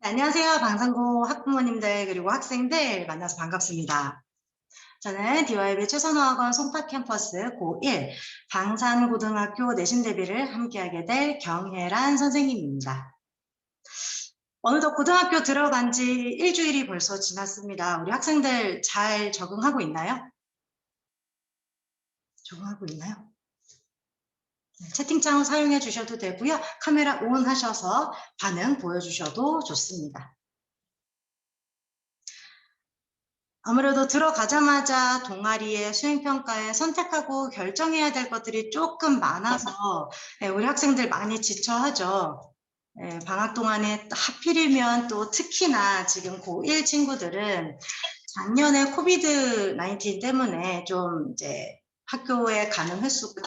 안녕하세요. 방산고 학부모님들 그리고 학생들 만나서 반갑습니다. 저는 DYB 최선화학원 송파 캠퍼스 고1 방산고등학교 내신 대비를 함께하게 될 경혜란 선생님입니다. 어느덧 고등학교 들어간 지 일주일이 벌써 지났습니다. 우리 학생들 잘 적응하고 있나요? 적응하고 있나요? 네, 채팅창 사용해 주셔도 되고요. 카메라 온 하셔서 반응 보여주셔도 좋습니다. 아무래도 들어가자마자 동아리에 수행평가에 선택하고 결정해야 될 것들이 조금 많아서 우리 학생들 많이 지쳐하죠. 방학 동안에 하필이면 또 특히나 지금 고1 친구들은 작년에 코비드 19 때문에 좀 이제 학교에 가는 횟수가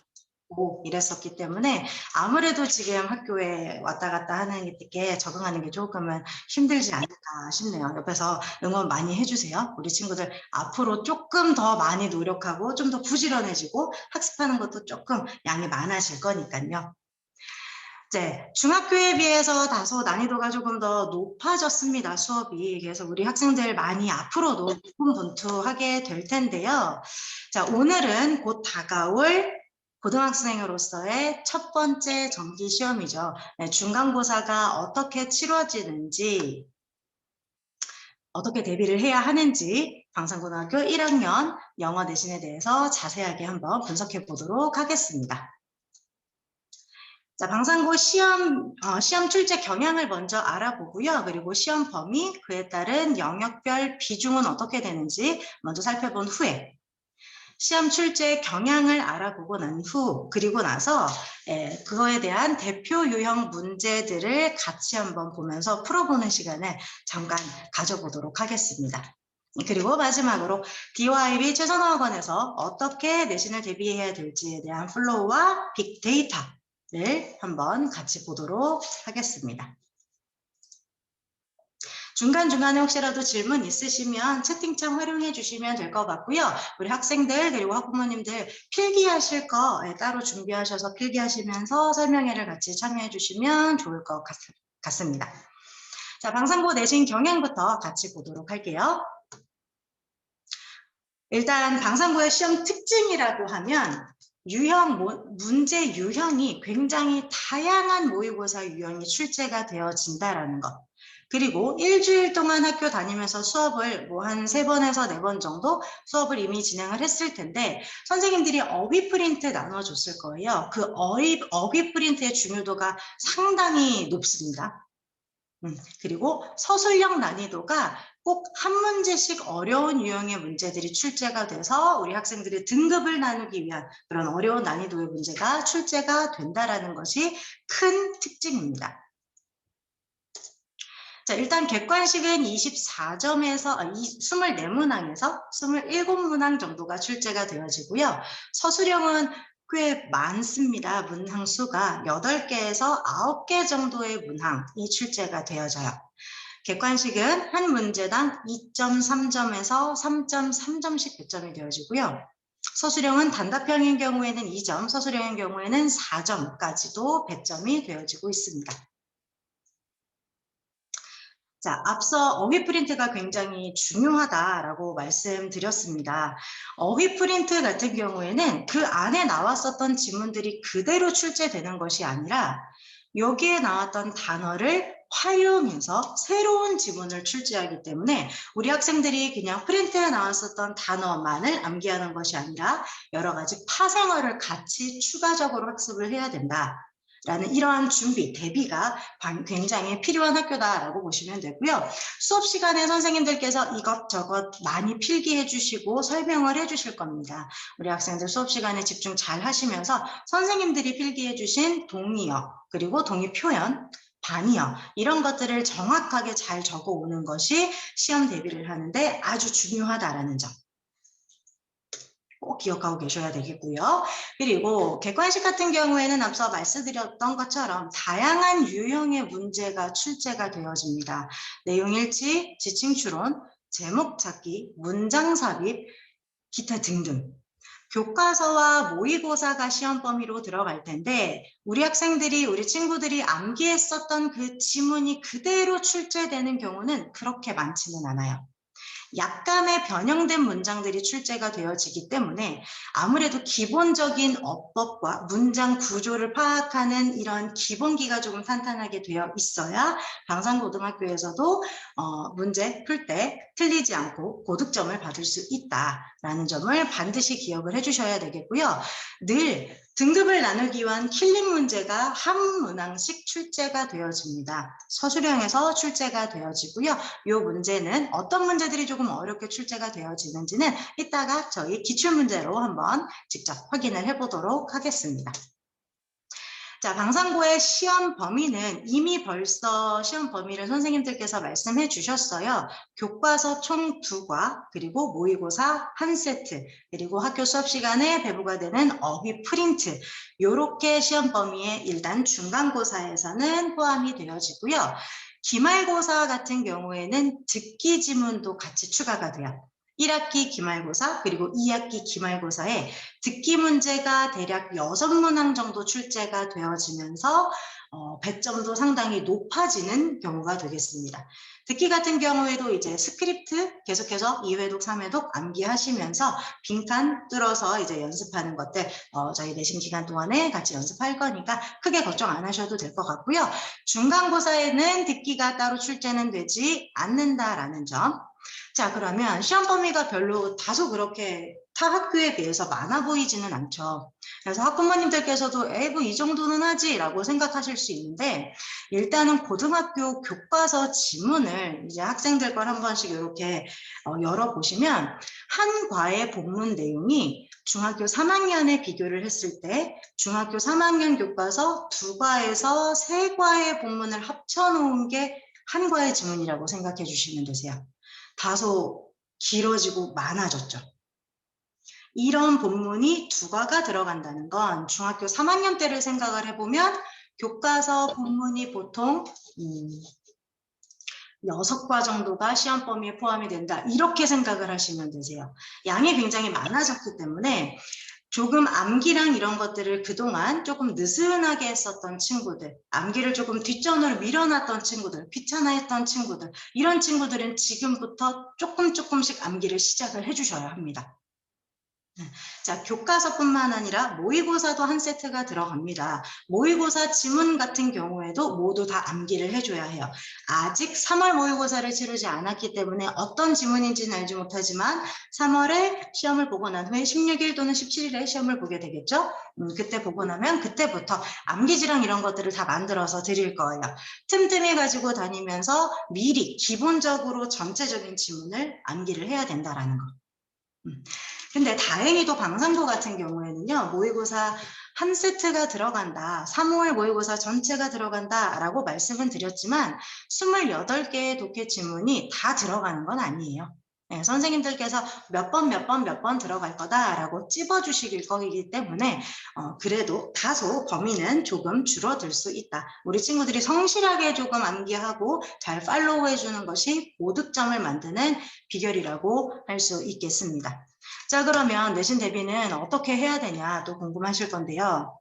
고 이랬었기 때문에 아무래도 지금 학교에 왔다 갔다 하는 게 적응하는 게 조금은 힘들지 않을까 싶네요. 옆에서 응원 많이 해주세요. 우리 친구들 앞으로 조금 더 많이 노력하고 좀 더 부지런해지고 학습하는 것도 조금 양이 많아질 거니까요. 이제 중학교에 비해서 다소 난이도가 조금 더 높아졌습니다. 수업이. 그래서 우리 학생들 많이 앞으로도 고군분투하게 될 텐데요. 자, 오늘은 곧 다가올 고등학생으로서의 첫 번째 정기 시험이죠. 중간고사가 어떻게 치러지는지, 어떻게 대비를 해야 하는지 방산고등학교 1학년 영어 내신에 대해서 자세하게 한번 분석해 보도록 하겠습니다. 자, 방산고 시험 출제 경향을 먼저 알아보고요. 그리고 시험 범위, 그에 따른 영역별 비중은 어떻게 되는지 먼저 살펴본 후에 시험 출제 경향을 알아보고 난 후, 그리고 나서 그거에 대한 대표 유형 문제들을 같이 한번 보면서 풀어보는 시간을 잠깐 가져보도록 하겠습니다. 그리고 마지막으로 DYB 최선화학원에서 어떻게 내신을 대비해야 될지에 대한 플로우와 빅데이터를 한번 같이 보도록 하겠습니다. 중간중간에 혹시라도 질문 있으시면 채팅창 활용해 주시면 될 것 같고요. 우리 학생들 그리고 학부모님들 필기하실 거 따로 준비하셔서 필기하시면서 설명회를 같이 참여해 주시면 좋을 것 같습니다. 자, 방산고 내신 경향부터 같이 보도록 할게요. 일단 방산고의 시험 특징이라고 하면 문제 유형이 굉장히 다양한 모의고사 유형이 출제가 되어진다라는 것. 그리고 일주일 동안 학교 다니면서 수업을 뭐 한 3번에서 4번 정도 수업을 이미 진행을 했을 텐데 선생님들이 어휘 프린트 나눠줬을 거예요. 그 어휘 프린트의 중요도가 상당히 높습니다. 그리고 서술형 난이도가 꼭 한 문제씩 어려운 유형의 문제들이 출제가 돼서 우리 학생들의 등급을 나누기 위한 그런 어려운 난이도의 문제가 출제가 된다는 것이 큰 특징입니다. 자, 일단 객관식은 24점에서 24문항에서 27문항 정도가 출제가 되어지고요. 서술형은 꽤 많습니다. 문항 수가 8개에서 9개 정도의 문항이 출제가 되어져요. 객관식은 한 문제당 2.3점에서 3.3점씩 배점이 되어지고요. 서술형은 단답형인 경우에는 2점, 서술형인 경우에는 4점까지도 배점이 되어지고 있습니다. 자, 앞서 어휘 프린트가 굉장히 중요하다라고 말씀드렸습니다. 어휘 프린트 같은 경우에는 그 안에 나왔었던 지문들이 그대로 출제되는 것이 아니라 여기에 나왔던 단어를 활용해서 새로운 지문을 출제하기 때문에 우리 학생들이 그냥 프린트에 나왔었던 단어만을 암기하는 것이 아니라 여러 가지 파생어를 같이 추가적으로 학습을 해야 된다. 라는 이러한 준비, 대비가 굉장히 필요한 학교다라고 보시면 되고요. 수업 시간에 선생님들께서 이것저것 많이 필기해 주시고 설명을 해 주실 겁니다. 우리 학생들 수업 시간에 집중 잘 하시면서 선생님들이 필기해 주신 동의어, 그리고 동의 표현, 반의어 이런 것들을 정확하게 잘 적어 오는 것이 시험 대비를 하는데 아주 중요하다라는 점. 꼭 기억하고 계셔야 되겠고요. 그리고 객관식 같은 경우에는 앞서 말씀드렸던 것처럼 다양한 유형의 문제가 출제가 되어집니다. 내용 일치, 지칭 추론, 제목 찾기, 문장 삽입, 기타 등등. 교과서와 모의고사가 시험 범위로 들어갈 텐데 우리 학생들이, 우리 친구들이 암기했었던 그 지문이 그대로 출제되는 경우는 그렇게 많지는 않아요. 약간의 변형된 문장들이 출제가 되어지기 때문에 아무래도 기본적인 어법과 문장 구조를 파악하는 이런 기본기가 조금 탄탄하게 되어 있어야 방산고등학교에서도 문제 풀 때 틀리지 않고 고득점을 받을 수 있다라는 점을 반드시 기억을 해주셔야 되겠고요. 늘 등급을 나누기 위한 킬링 문제가 한 문항씩 출제가 되어집니다. 서술형에서 출제가 되어지고요. 이 문제는 어떤 문제들이 조금 어렵게 출제가 되어지는지는 이따가 저희 기출문제로 한번 직접 확인을 해보도록 하겠습니다. 자, 방산고의 시험 범위는 이미 벌써 시험 범위를 선생님들께서 말씀해 주셨어요. 교과서 총 2과, 그리고 모의고사 1세트, 그리고 학교 수업 시간에 배부가 되는 어휘 프린트, 요렇게 시험 범위에 일단 중간고사에서는 포함이 되어지고요. 기말고사 같은 경우에는 듣기 지문도 같이 추가가 돼요. 1학기 기말고사 그리고 2학기 기말고사에 듣기 문제가 대략 6문항 정도 출제가 되어지면서 배점도 상당히 높아지는 경우가 되겠습니다. 듣기 같은 경우에도 이제 스크립트 계속해서 2회독, 3회독 암기하시면서 빈칸 뚫어서 이제 연습하는 것들 저희 내신 기간 동안에 같이 연습할 거니까 크게 걱정 안 하셔도 될 것 같고요. 중간고사에는 듣기가 따로 출제는 되지 않는다라는 점. 자, 그러면 시험 범위가 별로 다소 그렇게 타 학교에 비해서 많아 보이지는 않죠. 그래서 학부모님들께서도 에이, 뭐 이 정도는 하지 라고 생각하실 수 있는데 일단은 고등학교 교과서 지문을 이제 학생들 걸 한 번씩 이렇게 열어보시면 한 과의 본문 내용이 중학교 3학년에 비교를 했을 때 중학교 3학년 교과서 2과에서 3과의 본문을 합쳐놓은 게 한 과의 지문이라고 생각해 주시면 되세요. 다소 길어지고 많아졌죠. 이런 본문이 2과가 들어간다는 건 중학교 3학년 때를 생각을 해보면 교과서 본문이 보통 6과 정도가 시험 범위에 포함이 된다. 이렇게 생각을 하시면 되세요. 양이 굉장히 많아졌기 때문에 조금 암기랑 이런 것들을 그동안 조금 느슨하게 했었던 친구들, 암기를 조금 뒷전으로 밀어놨던 친구들, 귀찮아했던 친구들, 이런 친구들은 지금부터 조금씩 암기를 시작을 해주셔야 합니다. 자, 교과서뿐만 아니라 모의고사도 한 세트가 들어갑니다. 모의고사 지문 같은 경우에도 모두 다 암기를 해줘야 해요. 아직 3월 모의고사를 치르지 않았기 때문에 어떤 지문인지는 알지 못하지만 3월에 시험을 보고 난 후에 16일 또는 17일에 시험을 보게 되겠죠? 그때 보고 나면 그때부터 암기지랑 이런 것들을 다 만들어서 드릴 거예요. 틈틈이 가지고 다니면서 미리 기본적으로 전체적인 지문을 암기를 해야 된다라는 거. 근데 다행히도 방산고 같은 경우에는요, 모의고사 한 세트가 들어간다, 3월 모의고사 전체가 들어간다 라고 말씀은 드렸지만 28개의 독해 지문이 다 들어가는 건 아니에요. 네, 선생님들께서 몇 번 들어갈 거다라고 찝어주시길 거이기 때문에 그래도 다소 범위는 조금 줄어들 수 있다. 우리 친구들이 성실하게 조금 암기하고 잘 팔로우 해주는 것이 고득점을 만드는 비결이라고 할 수 있겠습니다. 자, 그러면 내신 대비는 어떻게 해야 되냐 또 궁금하실 건데요.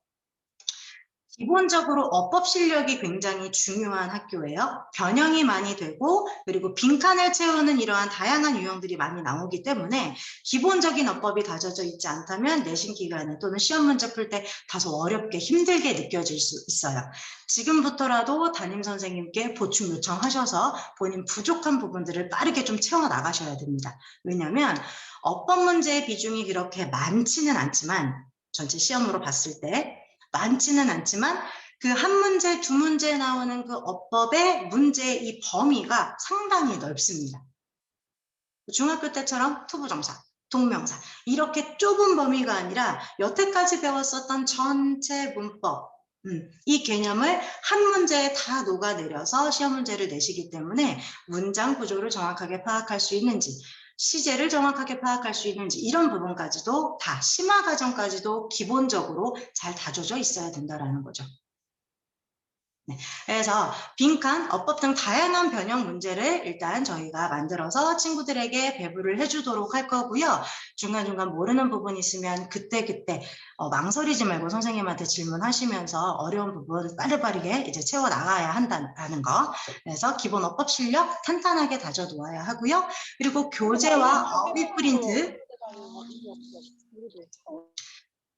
기본적으로 어법 실력이 굉장히 중요한 학교예요. 변형이 많이 되고 그리고 빈칸을 채우는 이러한 다양한 유형들이 많이 나오기 때문에 기본적인 어법이 다져져 있지 않다면 내신 기간에 또는 시험 문제 풀 때 다소 어렵게 힘들게 느껴질 수 있어요. 지금부터라도 담임 선생님께 보충 요청하셔서 본인 부족한 부분들을 빠르게 좀 채워 나가셔야 됩니다. 왜냐하면 어법 문제의 비중이 그렇게 많지는 않지만 전체 시험으로 봤을 때 많지는 않지만 그 한 문제, 두 문제 나오는 그 어법의 문제의 이 범위가 상당히 넓습니다. 중학교 때처럼 투부정사, 동명사 이렇게 좁은 범위가 아니라 여태까지 배웠었던 전체 문법 이 개념을 한 문제에 다 녹아내려서 시험 문제를 내시기 때문에 문장 구조를 정확하게 파악할 수 있는지 시제를 정확하게 파악할 수 있는지 이런 부분까지도 다 심화 과정까지도 기본적으로 잘 다져져 있어야 된다는 거죠. 그래서 빈칸, 어법 등 다양한 변형 문제를 일단 저희가 만들어서 친구들에게 배부를 해주도록 할 거고요. 중간중간 모르는 부분 있으면 그때그때 망설이지 말고 선생님한테 질문하시면서 어려운 부분 빠르게 이제 채워 나가야 한다는 거. 그래서 기본 어법 실력 탄탄하게 다져놓아야 하고요. 그리고 교재와 어휘 프린트,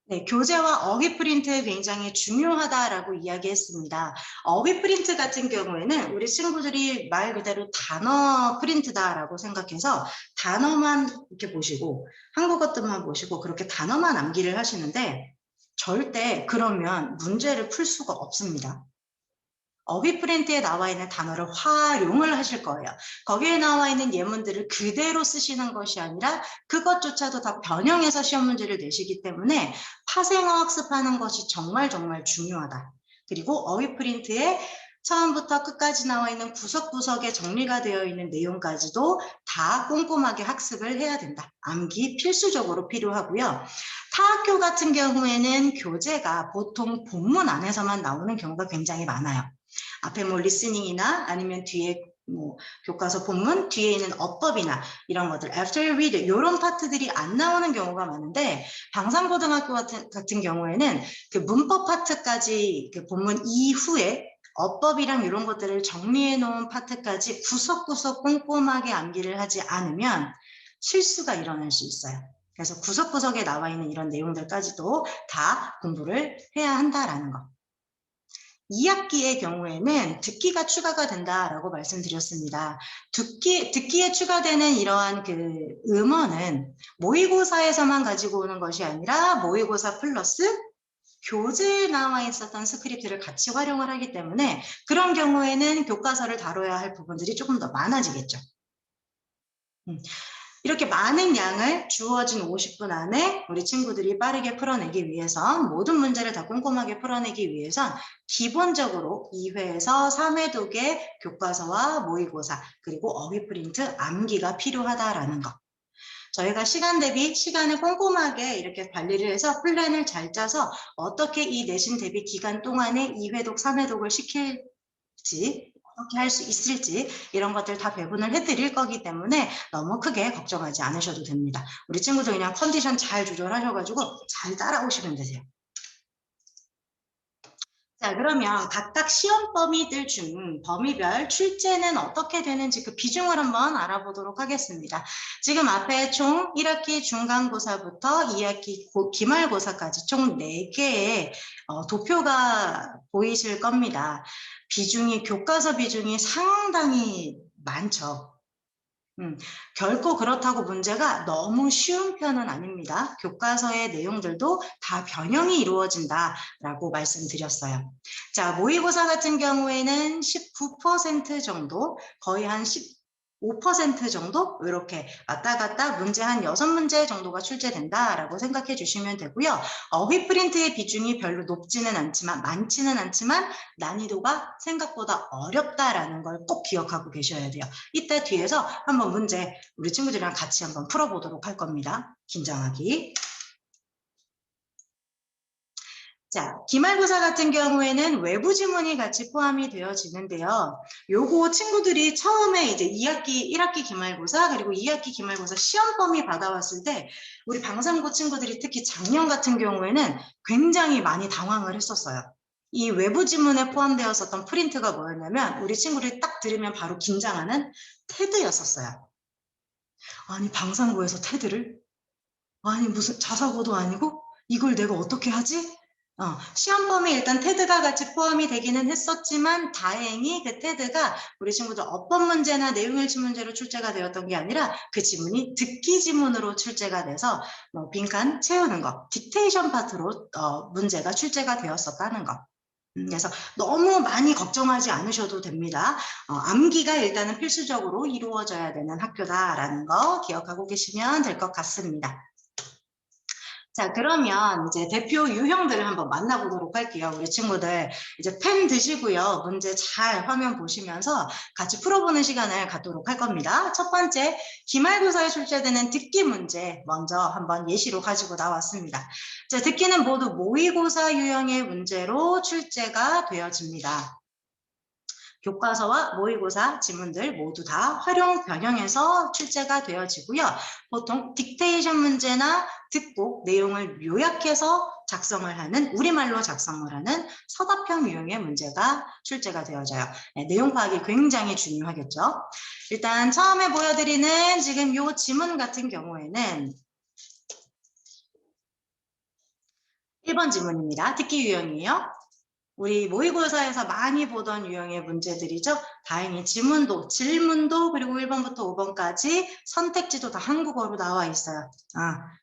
네, 교재와 어휘 프린트 굉장히 중요하다라고 이야기했습니다. 어휘 프린트 같은 경우에는 우리 친구들이 말 그대로 단어 프린트다라고 생각해서 단어만 이렇게 보시고 한국어 뜻만 보시고 그렇게 단어만 암기를 하시는데 절대 그러면 문제를 풀 수가 없습니다. 어휘 프린트에 나와 있는 단어를 활용을 하실 거예요. 거기에 나와 있는 예문들을 그대로 쓰시는 것이 아니라 그것조차도 다 변형해서 시험 문제를 내시기 때문에 파생어 학습하는 것이 정말 중요하다. 그리고 어휘 프린트에 처음부터 끝까지 나와 있는 구석구석에 정리가 되어 있는 내용까지도 다 꼼꼼하게 학습을 해야 된다. 암기 필수적으로 필요하고요. 타학교 같은 경우에는 교재가 보통 본문 안에서만 나오는 경우가 굉장히 많아요. 앞에 뭐 리스닝이나 아니면 뒤에 뭐 교과서 본문 뒤에 있는 어법이나 이런 것들 after you read 이런 파트들이 안 나오는 경우가 많은데 방산고등학교 같은 경우에는 그 문법 파트까지 그 본문 이후에 어법이랑 이런 것들을 정리해 놓은 파트까지 구석구석 꼼꼼하게 암기를 하지 않으면 실수가 일어날 수 있어요. 그래서 구석구석에 나와 있는 이런 내용들까지도 다 공부를 해야 한다라는 거. 2학기의 경우에는 듣기가 추가가 된다라고 말씀드렸습니다. 듣기에 추가되는 이러한 그 음원은 모의고사에서만 가지고 오는 것이 아니라 모의고사 플러스 교재에 나와 있었던 스크립트를 같이 활용을 하기 때문에 그런 경우에는 교과서를 다뤄야 할 부분들이 조금 더 많아지겠죠. 이렇게 많은 양을 주어진 50분 안에 우리 친구들이 빠르게 풀어내기 위해선 모든 문제를 다 꼼꼼하게 풀어내기 위해선 기본적으로 2회에서 3회 독의 교과서와 모의고사 그리고 어휘 프린트 암기가 필요하다라는 것. 저희가 시간 대비 시간을 꼼꼼하게 이렇게 관리를 해서 플랜을 잘 짜서 어떻게 이 내신 대비 기간 동안에 2회독, 3회독을 시킬지 어떻게 할 수 있을지 이런 것들 다 배분을 해드릴 거기 때문에 너무 크게 걱정하지 않으셔도 됩니다. 우리 친구들 그냥 컨디션 잘 조절하셔가지고 잘 따라오시면 되세요. 자, 그러면 각각 시험 범위들 중 범위별 출제는 어떻게 되는지 그 비중을 한번 알아보도록 하겠습니다. 지금 앞에 총 1학기 중간고사부터 2학기 기말고사까지 총 4개의 도표가 보이실 겁니다. 비중이 교과서 비중이 상당히 많죠. 결코 그렇다고 문제가 너무 쉬운 편은 아닙니다. 교과서의 내용들도 다 변형이 이루어진다라고 말씀드렸어요. 자, 모의고사 같은 경우에는 19% 정도, 거의 한 15% 정도 이렇게 왔다 갔다 문제 한 6문제 정도가 출제된다라고 생각해 주시면 되고요. 어휘 프린트의 비중이 별로 높지는 않지만 많지는 않지만 난이도가 생각보다 어렵다라는 걸 꼭 기억하고 계셔야 돼요. 이따 뒤에서 한번 문제 우리 친구들이랑 같이 한번 풀어보도록 할 겁니다. 긴장하기. 자, 기말고사 같은 경우에는 외부 지문이 같이 포함이 되어지는데요. 요거 친구들이 처음에 이제 1학기 기말고사 그리고 2학기 기말고사 시험 범위 받아왔을 때 우리 방산고 친구들이 특히 작년 같은 경우에는 굉장히 많이 당황을 했었어요. 이 외부 지문에 포함되었었던 프린트가 뭐였냐면 우리 친구들이 딱 들으면 바로 긴장하는 테드였었어요. 아니 방산고에서 테드를? 아니 무슨 자사고도 아니고 이걸 내가 어떻게 하지? 시험 범위 일단 테드가 같이 포함이 되기는 했었지만 다행히 그 테드가 우리 친구들 어법 문제나 내용일치 문제로 출제가 되었던 게 아니라 그 지문이 듣기 지문으로 출제가 돼서 뭐 빈칸 채우는 거, 딕테이션 파트로 문제가 출제가 되었었다는 거. 그래서 너무 많이 걱정하지 않으셔도 됩니다. 암기가 일단은 필수적으로 이루어져야 되는 학교다라는 거 기억하고 계시면 될 것 같습니다. 자, 그러면 이제 대표 유형들을 한번 만나보도록 할게요. 우리 친구들 이제 펜 드시고요. 문제 잘 화면 보시면서 같이 풀어보는 시간을 갖도록 할 겁니다. 첫 번째, 기말고사에 출제되는 듣기 문제 먼저 한번 예시로 가지고 나왔습니다. 자, 듣기는 모두 모의고사 유형의 문제로 출제가 되어집니다. 교과서와 모의고사 지문들 모두 다 활용 변형해서 출제가 되어지고요. 보통 딕테이션 문제나 듣고 내용을 요약해서 작성을 하는, 우리말로 작성을 하는 서답형 유형의 문제가 출제가 되어져요. 네, 내용 파악이 굉장히 중요하겠죠. 일단 처음에 보여드리는 지금 요 지문 같은 경우에는 1번 지문입니다. 듣기 유형이에요. 우리 모의고사에서 많이 보던 유형의 문제들이죠. 다행히 지문도, 질문도, 그리고 1번부터 5번까지 선택지도 다 한국어로 나와 있어요.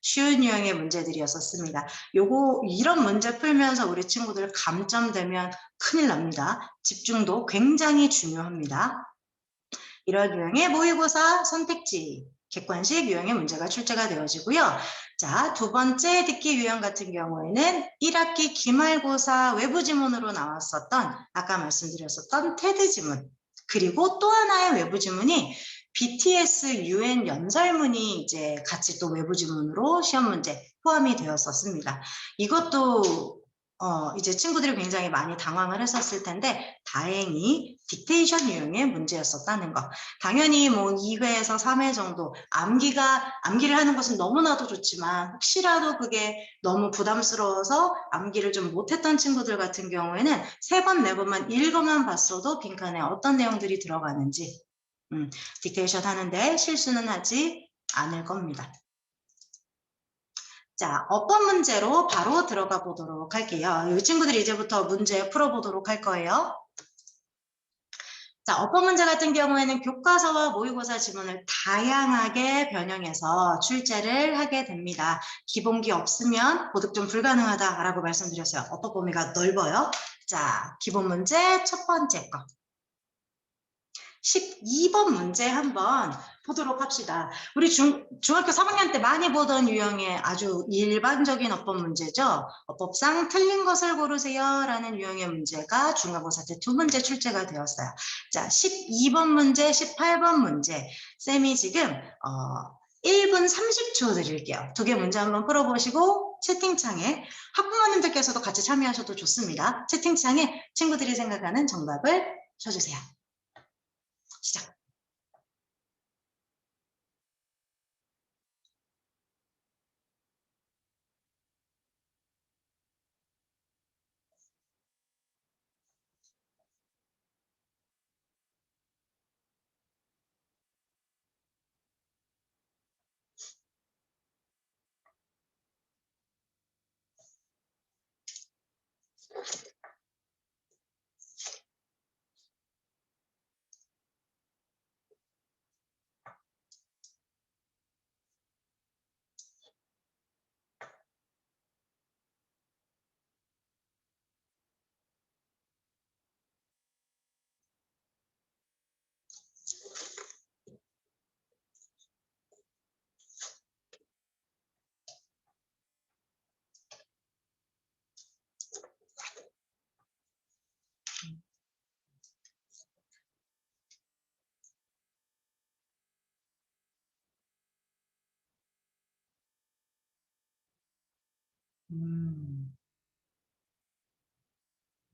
쉬운 유형의 문제들이었었습니다. 이런 문제 풀면서 우리 친구들 감점되면 큰일 납니다. 집중도 굉장히 중요합니다. 이런 유형의 모의고사 선택지, 객관식 유형의 문제가 출제가 되어지고요. 자, 두 번째 듣기 유형 같은 경우에는 1학기 기말고사 외부 지문으로 나왔었던, 아까 말씀드렸었던 테드 지문, 그리고 또 하나의 외부 지문이 BTS UN 연설문이 이제 같이 또 외부 지문으로 시험 문제 포함이 되었었습니다. 이것도 이제 친구들이 굉장히 많이 당황을 했었을 텐데 다행히 딕테이션 유형의 문제였었다는 거. 당연히 뭐 2회에서 3회 정도 암기를 하는 것은 너무나도 좋지만 혹시라도 그게 너무 부담스러워서 암기를 좀 못했던 친구들 같은 경우에는 3번, 4번만 읽어만 봤어도 빈칸에 어떤 내용들이 들어가는지 딕테이션 하는데 실수는 하지 않을 겁니다. 자, 어법 문제로 바로 들어가 보도록 할게요. 이 친구들이 이제부터 문제 풀어보도록 할 거예요. 자, 어법 문제 같은 경우에는 교과서와 모의고사 지문을 다양하게 변형해서 출제를 하게 됩니다. 기본기 없으면 보득점 불가능하다라고 말씀드렸어요. 어법 범위가 넓어요. 자, 기본 문제 첫 번째 거. 12번 문제 한번 보도록 합시다. 우리 중학교 3학년 때 많이 보던 유형의 아주 일반적인 어법 문제죠. 어법상 틀린 것을 고르세요 라는 유형의 문제가 중간고사 때 2문제 출제가 되었어요. 자, 12번 문제, 18번 문제. 쌤이 지금 1분 30초 드릴게요. 2개 문제 한번 풀어보시고 채팅창에 학부모님들께서도 같이 참여하셔도 좋습니다. 채팅창에 친구들이 생각하는 정답을 쳐주세요. 시작.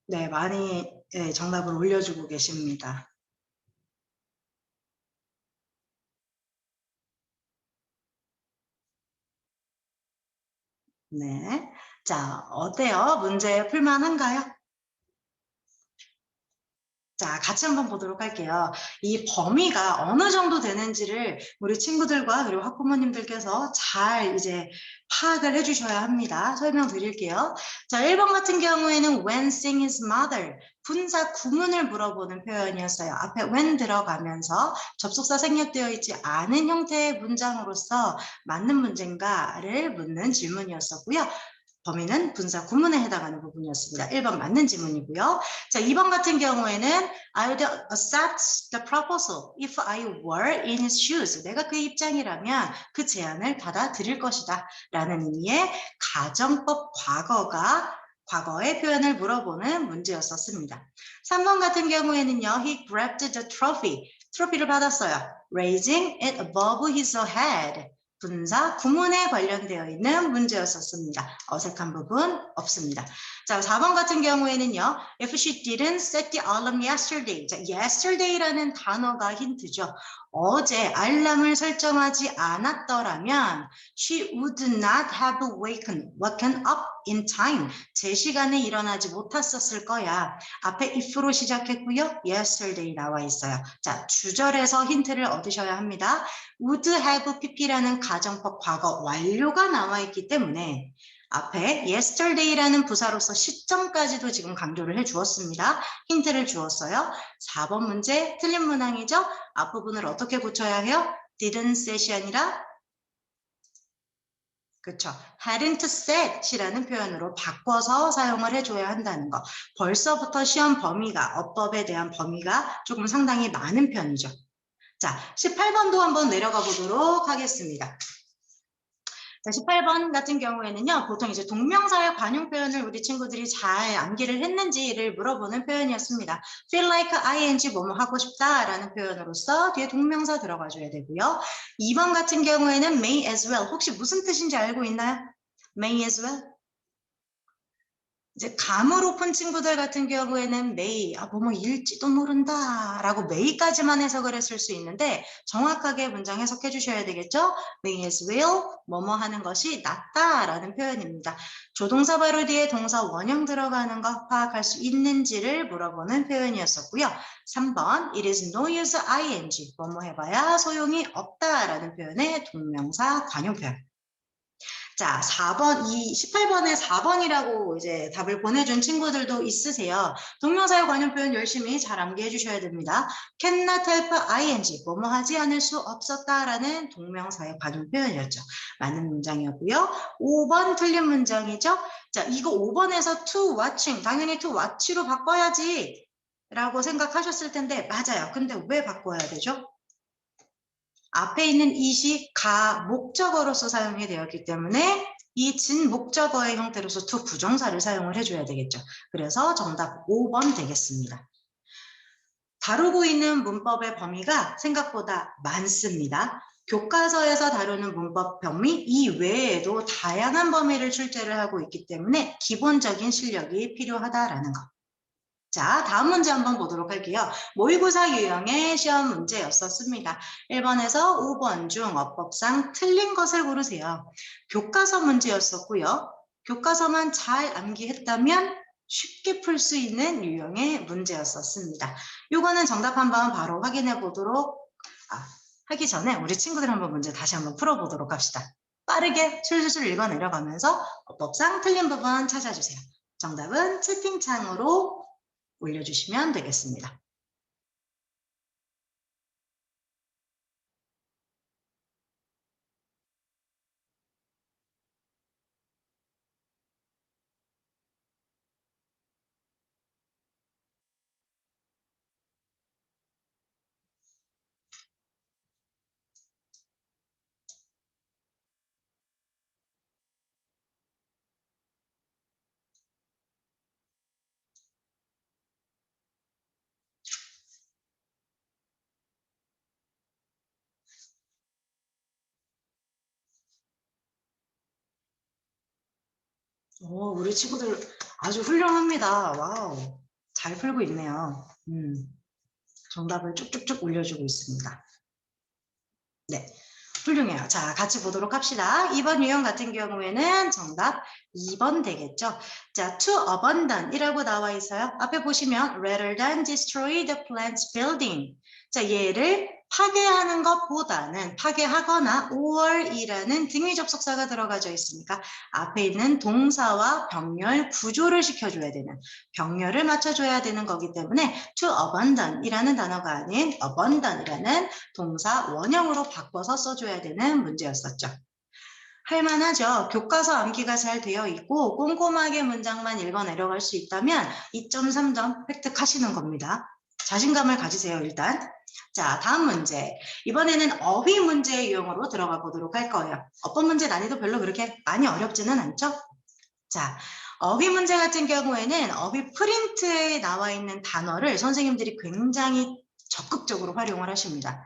네, 많이 정답을 올려주고 계십니다. 네, 자, 어때요? 문제 풀만한가요? 자, 같이 한번 보도록 할게요. 이 범위가 어느 정도 되는지를 우리 친구들과 그리고 학부모님들께서 잘 이제 파악을 해주셔야 합니다. 설명드릴게요. 자, 1번 같은 경우에는 when seeing his mother, 분사 구문을 물어보는 표현이었어요. 앞에 when 들어가면서 접속사 생략되어 있지 않은 형태의 문장으로서 맞는 문제인가를 묻는 질문이었었고요. 범위는 분사 구문에 해당하는 부분이었습니다. 1번 맞는 지문이고요. 자, 2번 같은 경우에는 I would accept the proposal if I were in his shoes. 내가 그 입장이라면 그 제안을 받아들일 것이다 라는 의미의 가정법 과거의 표현을 물어보는 문제였었습니다. 3번 같은 경우에는요. He grabbed the trophy. 트로피를 받았어요. Raising it above his head. 분사, 구문에 관련되어 있는 문제였었습니다. 어색한 부분 없습니다. 자, 4번 같은 경우에는요. If she didn't set the alarm yesterday. 자, yesterday라는 단어가 힌트죠. 어제 알람을 설정하지 않았더라면 she would not have woken up in time. 제 시간에 일어나지 못했었을 거야. 앞에 if로 시작했고요. yesterday 나와 있어요. 자, 주절에서 힌트를 얻으셔야 합니다. would have pp라는 가정법 과거 완료가 나와 있기 때문에 앞에 yesterday라는 부사로서 시점까지도 지금 강조를 해 주었습니다. 힌트를 주었어요. 4번 문제 틀린 문항이죠? 앞부분을 어떻게 고쳐야 해요? didn't set이 아니라 그렇죠. hadn't set이라는 표현으로 바꿔서 사용을 해줘야 한다는 거. 벌써부터 시험 범위가, 어법에 대한 범위가 조금 상당히 많은 편이죠. 자, 18번도 한번 내려가 보도록 하겠습니다. 자, 18번 같은 경우에는요, 보통 이제 동명사의 관용 표현을 우리 친구들이 잘 암기를 했는지를 물어보는 표현이었습니다. feel like ing 뭐뭐 하고 싶다라는 표현으로서 뒤에 동명사 들어가 줘야 되고요. 2번 같은 경우에는 may as well. 혹시 무슨 뜻인지 알고 있나요? may as well? 이제 감을 높은 친구들 같은 경우에는 may, 뭐뭐 일지도 모른다 라고 may까지만 해석을 했을 수 있는데 정확하게 문장 해석해 주셔야 되겠죠? may as well, 뭐뭐 하는 것이 낫다 라는 표현입니다. 조동사 바로 뒤에 동사 원형 들어가는 거 파악할 수 있는지를 물어보는 표현이었었고요. 3번, it is no use ing, 뭐뭐 해봐야 소용이 없다 라는 표현의 동명사 관용 표현. 자, 4번, 18번에 4번이라고 이제 답을 보내준 친구들도 있으세요. 동명사의 관용 표현 열심히 잘 암기해 주셔야 됩니다. cannot help ing, 뭐뭐 하지 않을 수 없었다라는 동명사의 관용 표현이었죠. 맞는 문장이었고요. 5번 틀린 문장이죠. 자, 이거 5번에서 to watching, 당연히 to watch로 바꿔야지 라고 생각하셨을 텐데 맞아요. 근데 왜 바꿔야 되죠? 앞에 있는 it이 가 목적어로서 사용이 되었기 때문에 이 진 목적어의 형태로서 to 부정사를 사용을 해줘야 되겠죠. 그래서 정답 5번 되겠습니다. 다루고 있는 문법의 범위가 생각보다 많습니다. 교과서에서 다루는 문법 범위 이외에도 다양한 범위를 출제를 하고 있기 때문에 기본적인 실력이 필요하다라는 것. 자, 다음 문제 한번 보도록 할게요. 모의고사 유형의 시험 문제였었습니다. 1번에서 5번 중 어법상 틀린 것을 고르세요. 교과서 문제였었고요. 교과서만 잘 암기했다면 쉽게 풀 수 있는 유형의 문제였었습니다. 이거는 정답 한번 바로 확인해 보도록 하기 전에 우리 친구들 한번 문제 다시 한번 풀어보도록 합시다. 빠르게 술술 읽어 내려가면서 어법상 틀린 부분 찾아주세요. 정답은 채팅창으로 올려주시면 되겠습니다. 오, 우리 친구들 아주 훌륭합니다. 와우, 잘 풀고 있네요. 정답을 쭉쭉쭉 올려주고 있습니다. 네, 훌륭해요. 자, 같이 보도록 합시다. 2번 유형 같은 경우에는 정답 2번 되겠죠. 자, to abandon 이라고 나와 있어요. 앞에 보시면 rather than destroy the plant's building. 자, 얘를 파괴하는 것보다는 파괴하거나 or이라는 등위 접속사가 들어가져 있으니까 앞에 있는 동사와 병렬 구조를 시켜줘야 되는, 병렬을 맞춰줘야 되는 거기 때문에 to abandon 이라는 단어가 아닌 abandon 이라는 동사 원형으로 바꿔서 써줘야 되는 문제였었죠. 할만하죠. 교과서 암기가 잘 되어 있고 꼼꼼하게 문장만 읽어 내려갈 수 있다면 2점, 3점 획득하시는 겁니다. 자신감을 가지세요, 일단. 자, 다음 문제. 이번에는 어휘 문제 유형으로 들어가 보도록 할 거예요. 어법 문제 난이도 별로 그렇게 많이 어렵지는 않죠? 자, 어휘 문제 같은 경우에는 어휘 프린트에 나와 있는 단어를 선생님들이 굉장히 적극적으로 활용을 하십니다.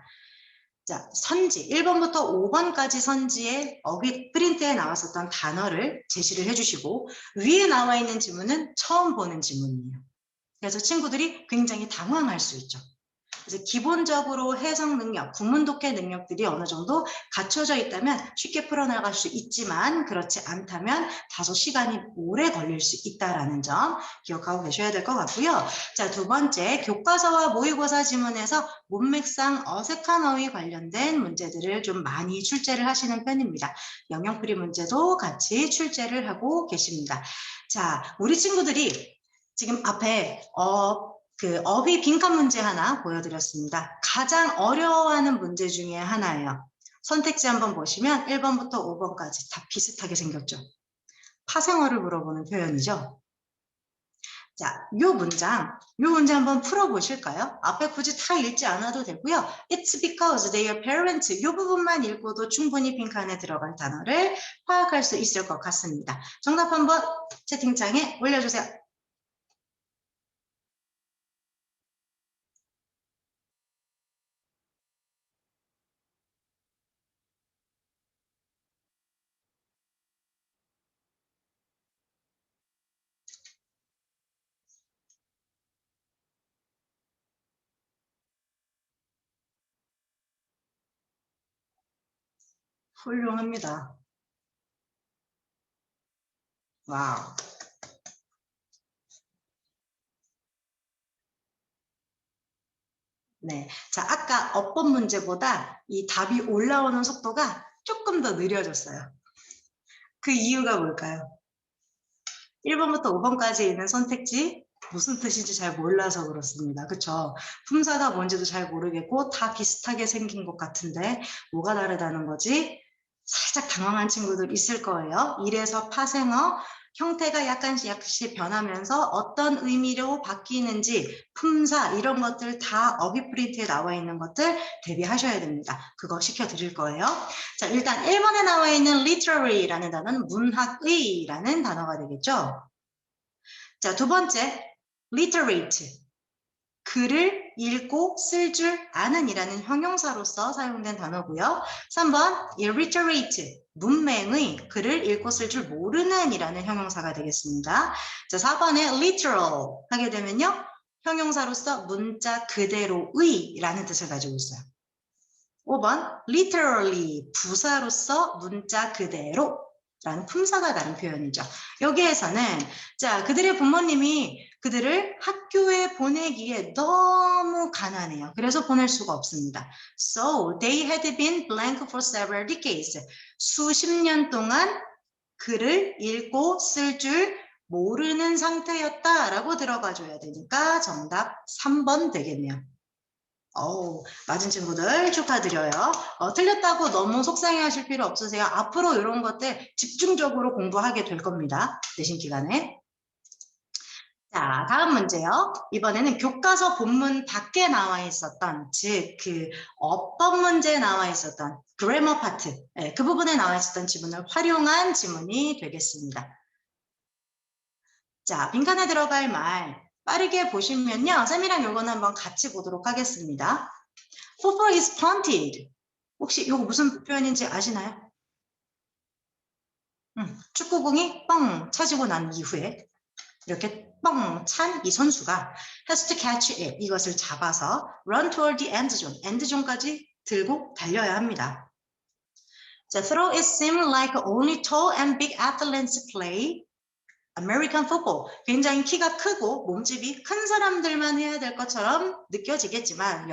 자, 선지 1번부터 5번까지 선지에 어휘 프린트에 나왔었던 단어를 제시를 해주시고 위에 나와 있는 지문은 처음 보는 지문이에요. 그래서 친구들이 굉장히 당황할 수 있죠. 그래서 기본적으로 해석 능력, 구문 독해 능력들이 어느 정도 갖춰져 있다면 쉽게 풀어나갈 수 있지만 그렇지 않다면 다소 시간이 오래 걸릴 수 있다는 점 기억하고 계셔야 될 것 같고요. 자, 두 번째, 교과서와 모의고사 지문에서 문맥상 어색한 어휘 관련된 문제들을 좀 많이 출제를 하시는 편입니다. 영역풀이 문제도 같이 출제를 하고 계십니다. 자, 우리 친구들이 지금 앞에 어휘 빈칸 문제 하나 보여드렸습니다. 가장 어려워하는 문제 중에 하나예요. 선택지 한번 보시면 1번부터 5번까지 다 비슷하게 생겼죠. 파생어를 물어보는 표현이죠. 자, 요 문제 한번 풀어보실까요? 앞에 굳이 다 읽지 않아도 되고요. It's because their parents, 요 부분만 읽고도 충분히 빈칸에 들어갈 단어를 파악할 수 있을 것 같습니다. 정답 한번 채팅창에 올려주세요. 훌륭합니다. 와우. 네. 자, 아까 어법 문제보다 이 답이 올라오는 속도가 조금 더 느려졌어요. 그 이유가 뭘까요? 1번부터 5번까지 있는 선택지 무슨 뜻인지 잘 몰라서 그렇습니다. 그렇죠? 품사가 뭔지도 잘 모르겠고 다 비슷하게 생긴 것 같은데 뭐가 다르다는 거지? 살짝 당황한 친구들 있을 거예요. 이래서 파생어 형태가 약간씩 변하면서 어떤 의미로 바뀌는지 품사 이런 것들 다 어휘 프린트에 나와 있는 것들 대비하셔야 됩니다. 그거 시켜드릴 거예요. 자, 일단 1번에 나와 있는 literary라는 단어는 문학의라는 단어가 되겠죠. 자, 두 번째, literate. 글을 읽고 쓸 줄 아는 이라는 형용사로서 사용된 단어고요. 3번, illiterate. 문맹의 글을 읽고 쓸 줄 모르는 이라는 형용사가 되겠습니다. 자, 4번에 literal 하게 되면요. 형용사로서 문자 그대로의 라는 뜻을 가지고 있어요. 5번, literally. 부사로서 문자 그대로 라는 품사가 다른 표현이죠. 여기에서는 자, 그들의 부모님이 그들을 학교에 보내기에 너무 가난해요. 그래서 보낼 수가 없습니다. So they had been blank for several decades. 수십 년 동안 글을 읽고 쓸 줄 모르는 상태였다라고 들어가줘야 되니까 정답 3번 되겠네요. 맞은 친구들 축하드려요. 틀렸다고 너무 속상해하실 필요 없으세요. 앞으로 이런 것들 집중적으로 공부하게 될 겁니다. 내신 기간에. 자, 다음 문제요. 이번에는 교과서 본문 밖에 나와 있었던, 즉, 그 어법 문제에 나와 있었던 그래머 파트, 그 부분에 나와 있었던 지문을 활용한 지문이 되겠습니다. 자, 빈칸에 들어갈 말 빠르게 보시면요. 쌤이랑 요거는 한번 같이 보도록 하겠습니다. Football is punted. 혹시 이거 무슨 표현인지 아시나요? 축구공이 뻥 차지고 난 이후에 이렇게 뻥 찬 이 선수가 has to catch it. 이것을 잡아서 run toward the end zone. end zone까지 들고 달려야 합니다. 자, throw it seemed like only tall and big athletes play American football. 굉장히 키가 크고 몸집이 큰 사람들만 해야 될 것처럼 여겨지겠지만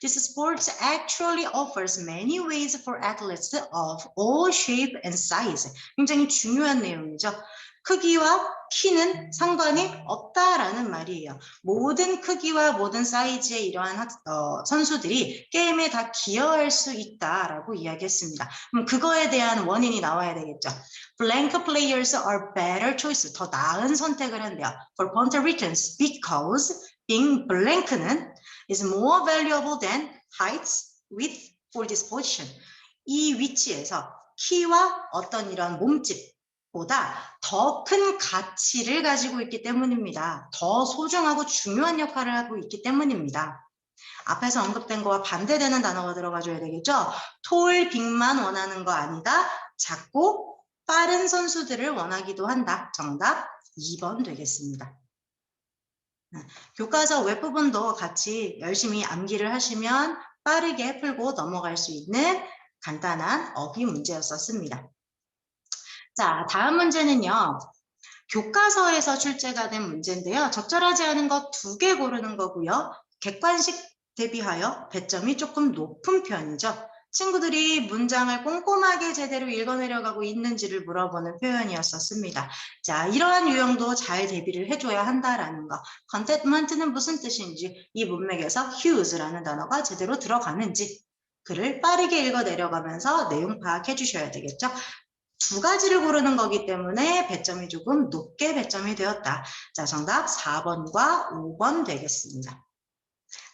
this sport actually offers many ways for athletes of all shape and size. 굉장히 중요한 내용이죠. 크기와 키는 상관이 없다라는 말이에요. 모든 크기와 모든 사이즈의 이러한 선수들이 게임에 다 기여할 수 있다라고 이야기했습니다. 그럼 그거에 대한 원인이 나와야 되겠죠. Blank players are better choice. 더 나은 선택을 한대요. For Puerto Ricans because being blank는 is more valuable than heights, width for this position. 이 위치에서 키와 어떤 이런 몸집 보다 더 큰 가치를 가지고 있기 때문입니다. 더 소중하고 중요한 역할을 하고 있기 때문입니다. 앞에서 언급된 거와 반대되는 단어가 들어가줘야 되겠죠? tall, big만 원하는 거 아니다. 작고 빠른 선수들을 원하기도 한다. 정답 2번 되겠습니다. 교과서 웹부분도 같이 열심히 암기를 하시면 빠르게 풀고 넘어갈 수 있는 간단한 어휘 문제였었습니다. 자, 다음 문제는요. 교과서에서 출제가 된 문제인데요. 적절하지 않은 거 2개 고르는 거고요. 객관식 대비하여 배점이 조금 높은 편이죠. 친구들이 문장을 꼼꼼하게 제대로 읽어내려가고 있는지를 물어보는 표현이었었습니다. 자, 이러한 유형도 잘 대비를 해줘야 한다라는 거. contentment는 무슨 뜻인지, 이 문맥에서 huse라는 단어가 제대로 들어가는지, 글을 빠르게 읽어내려가면서 내용 파악해 주셔야 되겠죠. 2가지를 고르는 거기 때문에 배점이 조금 높게 배점이 되었다. 자, 정답 4번과 5번 되겠습니다.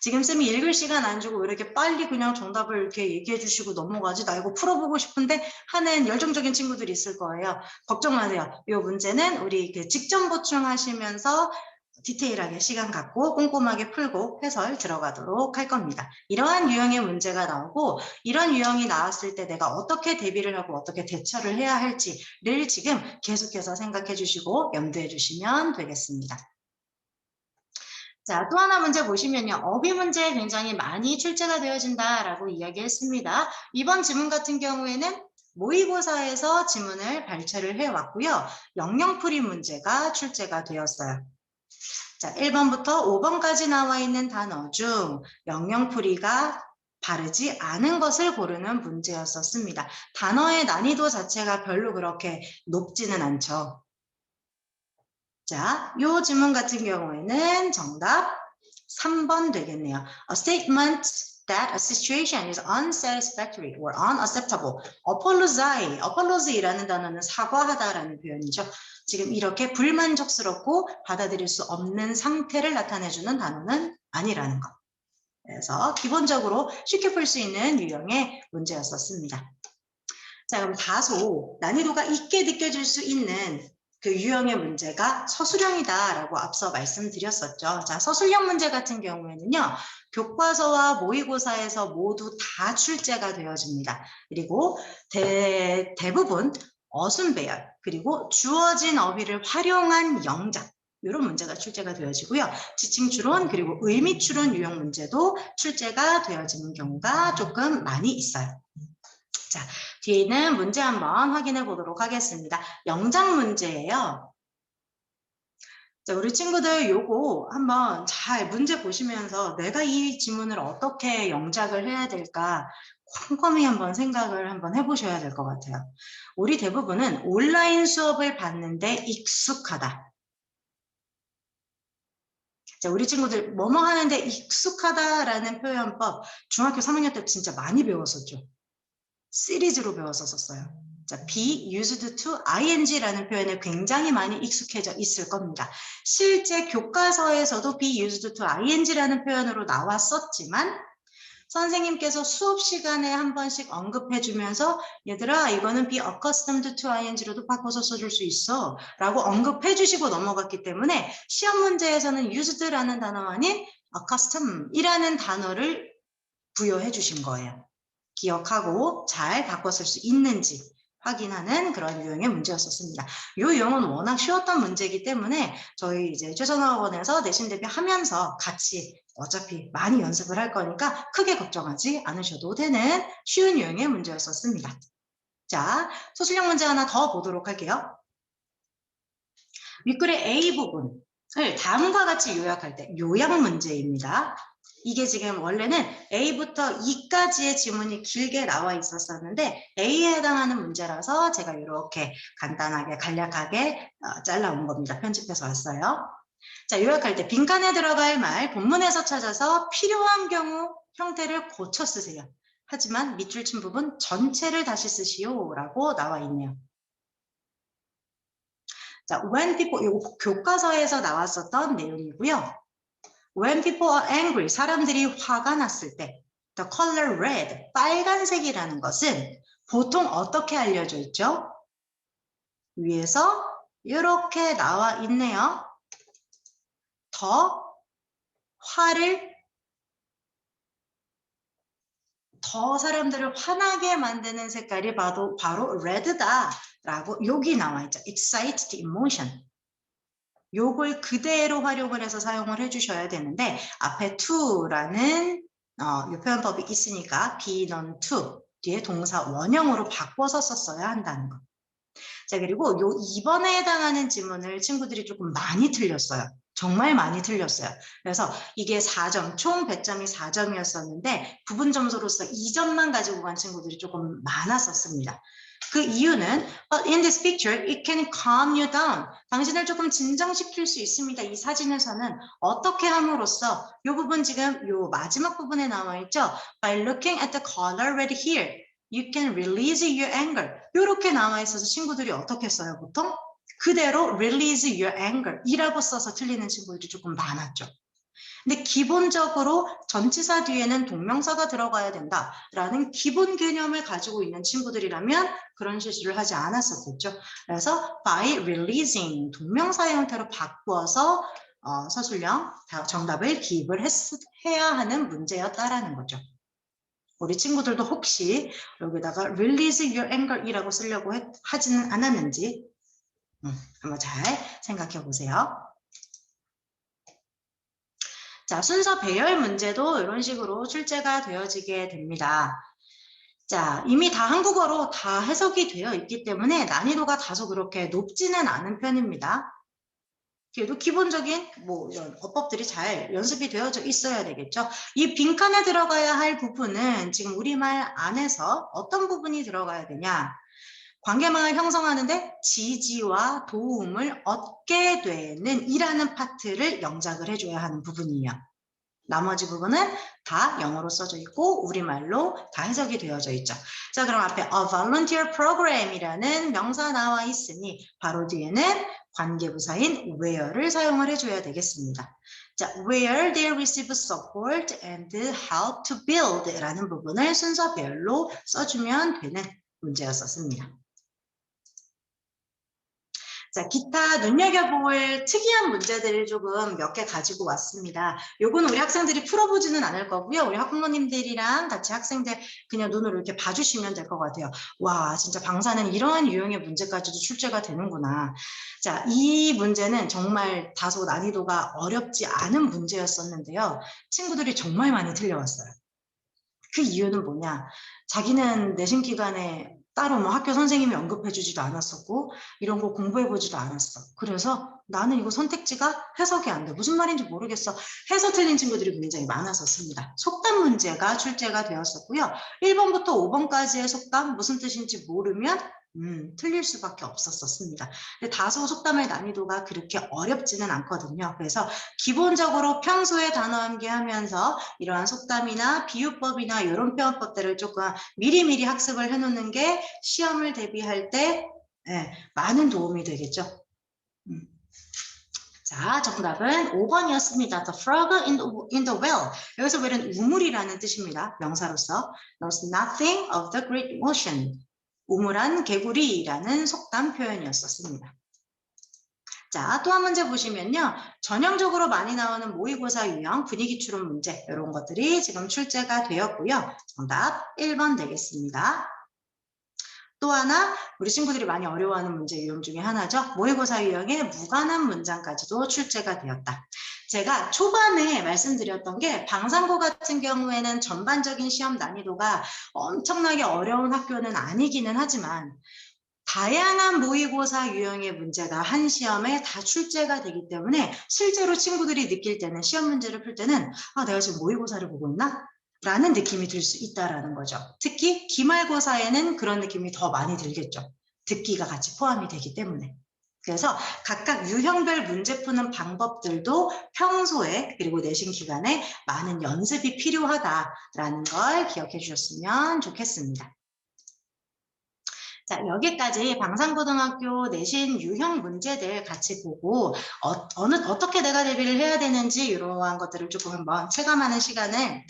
지금 쌤이 읽을 시간 안 주고 왜 이렇게 빨리 그냥 정답을 이렇게 얘기해 주시고 넘어가지? 나 이거 풀어보고 싶은데 하는 열정적인 친구들이 있을 거예요. 걱정 마세요. 이 문제는 우리 직전 보충하시면서 디테일하게 시간 갖고 꼼꼼하게 풀고 해설 들어가도록 할 겁니다. 이러한 유형의 문제가 나오고 이런 유형이 나왔을 때 내가 어떻게 대비를 하고 어떻게 대처를 해야 할지를 지금 계속해서 생각해 주시고 염두해 주시면 되겠습니다. 자, 또 하나 문제 보시면요. 어휘 문제 굉장히 많이 출제가 되어진다라고 이야기했습니다. 이번 지문 같은 경우에는 모의고사에서 지문을 발췌를 해왔고요. 영영풀이 문제가 출제가 되었어요. 자, 1번부터 5번까지 나와 있는 단어 중 영영풀이가 바르지 않은 것을 고르는 문제였었습니다. 단어의 난이도 자체가 별로 그렇게 높지는 않죠. 자, 요 질문 같은 경우에는 정답 3번 되겠네요. A statement that a situation is unsatisfactory or unacceptable. apologize이라는 단어는 사과하다라는 표현이죠. 지금 이렇게 불만족스럽고 받아들일 수 없는 상태를 나타내주는 단어는 아니라는 것. 그래서 기본적으로 쉽게 풀 수 있는 유형의 문제였었습니다. 자, 그럼 다소 난이도가 있게 느껴질 수 있는 그 유형의 문제가 서술형이다라고 앞서 말씀드렸었죠. 자, 서술형 문제 같은 경우에는요. 교과서와 모의고사에서 모두 다 출제가 되어집니다. 그리고 대부분 어순배열, 그리고 주어진 어휘를 활용한 영작, 이런 문제가 출제가 되어지고요. 지칭 추론 그리고 의미 추론 유형 문제도 출제가 되어지는 경우가 조금 많이 있어요. 자, 뒤에는 문제 한번 확인해 보도록 하겠습니다. 영작 문제예요. 자, 우리 친구들 요거 한번 잘 문제 보시면서 내가 이 지문을 어떻게 영작을 해야 될까 꼼꼼히 한번 생각을 한번 해보셔야 될 것 같아요. 우리 대부분은 온라인 수업을 받는데 익숙하다. 자, 우리 친구들 뭐뭐 하는데 익숙하다라는 표현법 중학교 3학년 때 진짜 많이 배웠었죠. 시리즈로 배웠었어요. 자, be used to ing라는 표현에 굉장히 많이 익숙해져 있을 겁니다. 실제 교과서에서도 be used to ing라는 표현으로 나왔었지만 선생님께서 수업 시간에 한 번씩 언급해 주면서 얘들아 이거는 be accustomed to ing로도 바꿔서 써줄 수 있어 라고 언급해 주시고 넘어갔기 때문에 시험 문제에서는 used라는 단어 아닌 accustomed이라는 단어를 부여해 주신 거예요. 기억하고 잘 바꿨을 수 있는지 확인하는 그런 유형의 문제였었습니다. 이 유형은 워낙 쉬웠던 문제이기 때문에 저희 이제 최선학원에서 내신 대비하면서 같이 어차피 많이 연습을 할 거니까 크게 걱정하지 않으셔도 되는 쉬운 유형의 문제였었습니다. 자, 소술형 문제 하나 더 보도록 할게요. 윗글의 A 부분을 다음과 같이 요약할 때 요약 문제입니다. 이게 지금 원래는 A부터 E까지의 지문이 길게 나와 있었었는데 A에 해당하는 문제라서 제가 이렇게 간단하게 간략하게 잘라온 겁니다. 편집해서 왔어요. 자, 요약할 때 빈칸에 들어갈 말 본문에서 찾아서 필요한 경우 형태를 고쳐 쓰세요. 하지만 밑줄 친 부분 전체를 다시 쓰시오 라고 나와 있네요. 자, when people, 이거 교과서에서 나왔었던 내용이고요. When people are angry, 사람들이 화가 났을 때 the color red, 빨간색이라는 것은 보통 어떻게 알려져 있죠? 위에서 이렇게 나와 있네요. 더 화를 더 사람들을 화나게 만드는 색깔이 바로 red다라고 여기 나와 있죠. excite the emotion. 요걸 그대로 활용을 해서 사용을 해주셔야 되는데 앞에 to라는 요 표현법이 있으니까 be known to 뒤에 동사 원형으로 바꿔서 썼어야 한다는 거. 자, 그리고 요 2번에 해당하는 지문을 친구들이 조금 많이 틀렸어요. 정말 많이 틀렸어요. 그래서 이게 4점, 총 100점이 4점이었었는데 부분 점수로서 2점만 가지고 간 친구들이 조금 많았었습니다. 그 이유는 But in this picture, it can calm you down. 당신을 조금 진정시킬 수 있습니다. 이 사진에서는 어떻게 함으로써 이 부분 지금 요 마지막 부분에 나와 있죠. By looking at the color red here, you can release your anger. 이렇게 나와 있어서 친구들이 어떻게 써요, 보통? 그대로 release your anger 이라고 써서 틀리는 친구들이 조금 많았죠. 근데 기본적으로 전치사 뒤에는 동명사가 들어가야 된다라는 기본 개념을 가지고 있는 친구들이라면 그런 실수를 하지 않았었겠죠. 그래서 by releasing 동명사의 형태로 바꾸어서 서술형 정답을 기입을 해야 하는 문제였다라는 거죠. 우리 친구들도 혹시 여기다가 release your anger 이라고 쓰려고 하지는 않았는지 한번 잘 생각해 보세요. 자, 순서 배열 문제도 이런 식으로 출제가 되어지게 됩니다. 자, 이미 다 한국어로 다 해석이 되어 있기 때문에 난이도가 다소 그렇게 높지는 않은 편입니다. 그래도 기본적인 이런 어법들이 잘 연습이 되어져 있어야 되겠죠. 이 빈칸에 들어가야 할 부분은 지금 우리말 안에서 어떤 부분이 들어가야 되냐. 관계망을 형성하는데 지지와 도움을 얻게 되는 이라는 파트를 영작을 해줘야 하는 부분이에요. 나머지 부분은 다 영어로 써져 있고 우리말로 다 해석이 되어져 있죠. 자, 그럼 앞에 a volunteer program이라는 명사 나와 있으니 바로 뒤에는 관계부사인 where를 사용을 해줘야 되겠습니다. 자, where they receive support and help to build 라는 부분을 순서별로 써주면 되는 문제였었습니다. 자, 기타 눈여겨볼 특이한 문제들을 조금 몇 개 가지고 왔습니다. 요건 우리 학생들이 풀어보지는 않을 거고요. 우리 학부모님들이랑 같이 학생들 그냥 눈으로 이렇게 봐주시면 될 것 같아요. 와, 진짜 방사는 이러한 유형의 문제까지도 출제가 되는구나. 자, 이 문제는 정말 다소 난이도가 어렵지 않은 문제였었는데요. 친구들이 정말 많이 틀려왔어요. 그 이유는 뭐냐? 자기는 내신 기간에 따로 학교 선생님이 언급해주지도 않았었고 이런 거 공부해보지도 않았어. 그래서 나는 이거 선택지가 해석이 안 돼. 무슨 말인지 모르겠어. 해서 틀린 친구들이 굉장히 많았었습니다. 속담 문제가 출제가 되었었고요. 1번부터 5번까지의 속담 무슨 뜻인지 모르면 틀릴 수밖에 없었습니다. 근데 다소 속담의 난이도가 그렇게 어렵지는 않거든요. 그래서 기본적으로 평소에 단어 암기하면서 이러한 속담이나 비유법이나 이런 표현법들을 조금 미리미리 학습을 해놓는 게 시험을 대비할 때 많은 도움이 되겠죠. 자, 정답은 5번이었습니다. The frog in the well. 여기서 well은 우물이라는 뜻입니다. 명사로서. knows nothing of the great ocean. 우물한 개구리라는 속담 표현이었었습니다. 자, 또 한 문제 보시면요. 전형적으로 많이 나오는 모의고사 유형 분위기 추론 문제 이런 것들이 지금 출제가 되었고요. 정답 1번 되겠습니다. 또 하나 우리 친구들이 많이 어려워하는 문제 유형 중에 하나죠. 모의고사 유형의 무관한 문장까지도 출제가 되었다. 제가 초반에 말씀드렸던 게 방상고 같은 경우에는 전반적인 시험 난이도가 엄청나게 어려운 학교는 아니기는 하지만 다양한 모의고사 유형의 문제가 한 시험에 다 출제가 되기 때문에 실제로 친구들이 느낄 때는 시험 문제를 풀 때는 내가 지금 모의고사를 보고 있나? 라는 느낌이 들 수 있다는 거죠. 특히 기말고사에는 그런 느낌이 더 많이 들겠죠. 듣기가 같이 포함이 되기 때문에. 그래서 각각 유형별 문제 푸는 방법들도 평소에 그리고 내신 기간에 많은 연습이 필요하다라는 걸 기억해 주셨으면 좋겠습니다. 자, 여기까지 방산고등학교 내신 유형 문제들 같이 보고 어떻게 내가 대비를 해야 되는지 이러한 것들을 조금 한번 체감하는 시간을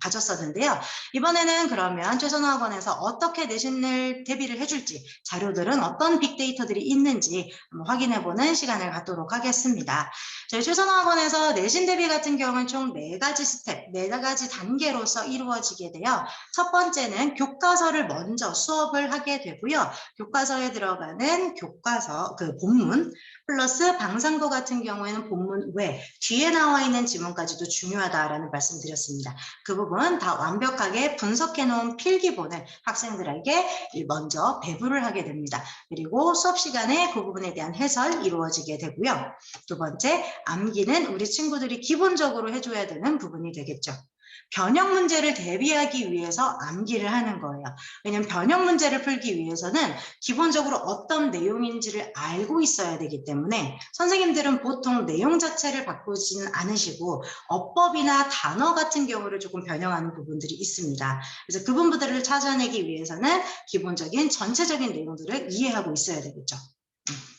가졌었는데요. 이번에는 그러면 최선화학원에서 어떻게 내신을 대비를 해줄지, 자료들은 어떤 빅데이터들이 있는지 한번 확인해보는 시간을 갖도록 하겠습니다. 저희 최선화학원에서 내신 대비 같은 경우는 총 4가지 스텝, 4가지 단계로서 이루어지게 돼요. 첫 번째는 교과서를 먼저 수업을 하게 되고요. 교과서에 들어가는 교과서, 본문, 플러스 방산고 같은 경우에는 본문 외, 뒤에 나와 있는 지문까지도 중요하다라는 말씀 드렸습니다. 그 부분 다 완벽하게 분석해 놓은 필기본을 학생들에게 먼저 배부를 하게 됩니다. 그리고 수업 시간에 그 부분에 대한 해설 이루어지게 되고요. 두 번째, 암기는 우리 친구들이 기본적으로 해줘야 되는 부분이 되겠죠. 변형 문제를 대비하기 위해서 암기를 하는 거예요. 왜냐하면 변형 문제를 풀기 위해서는 기본적으로 어떤 내용인지를 알고 있어야 되기 때문에 선생님들은 보통 내용 자체를 바꾸지는 않으시고 어법이나 단어 같은 경우를 조금 변형하는 부분들이 있습니다. 그래서 그 부분들을 찾아내기 위해서는 기본적인 전체적인 내용들을 이해하고 있어야 되겠죠.